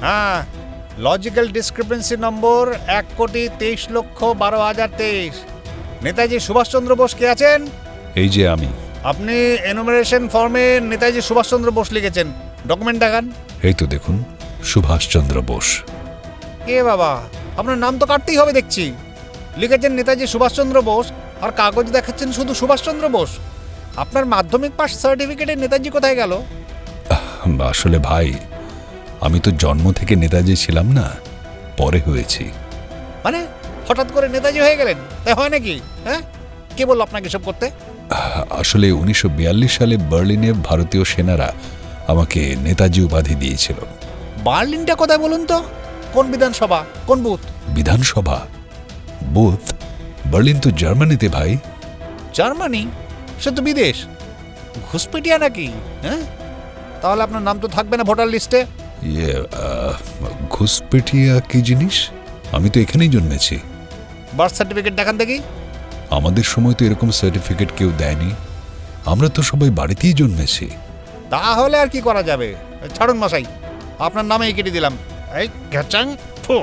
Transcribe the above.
হ্যাঁ, logical discrepancy নম্বর 1,23,12,023। নেতাজি সুভাষচন্দ্র বোস কে আছেন? এই যে আমি। আপনি এনুমারেশন ফর্মে নেতাজি সুভাষচন্দ্র বোস লিখেছেন, ডকুমেন্ট দেখান। এই তো দেখুন, সুভাষচন্দ্র বোস। এ বাবা, আপনার নাম তো কাটতেই হবে দেখছি। লিখেছেন নেতাজি সুভাষচন্দ্র বোস, আর কাগজ দেখাচ্ছেন শুধু সুভাষচন্দ্র বোস। আপনার মাধ্যমিক পাস সার্টিফিকেটে নেতাজি কোথায় গেল? আসলে ভাই, আমি তো জন্ম থেকে নেতাজি ছিলাম না, পরে হয়েছি। মানে হঠাৎ করে নেতাজি হয়ে গেলেন, তাই হয় নাকি? হ্যাঁ, কে বলল আপনাকে সব করতে? আসলে 1942 সালে বার্লিনে ভারতীয় সেনারা আমাকে নেতাজি উপাধি দিয়েছিল। বার্লিনটা কোথায় বলুন তো? কোন বিধানসভা, কোন বুথ? বিধানসভা? বুথ? বার্লিন তো জার্মানিতে ভাই। জার্মানি? সে তো বিদেশ। ঘুষপেটিয়া নাকি? হ্যাঁ, তাহলে আপনার নাম তো থাকবে না ভোটার লিস্টে। ইয়ে, ঘুষপেটিয়া কি জিনিস? আমি তো এখানেই জন্মেছি। বার্থ সার্টিফিকেট দেখান দেখি। আমাদের সময় তো এরকম সার্টিফিকেট কেউ দেয়নি, আমরা তো সবাই বাড়িতেই জন্মেছি। তাহলে আর কি করা যাবে? ছাড়ুন মশাই, আপনার নামেই কেটে দিলাম। এই ঘ্যাচাং ফু।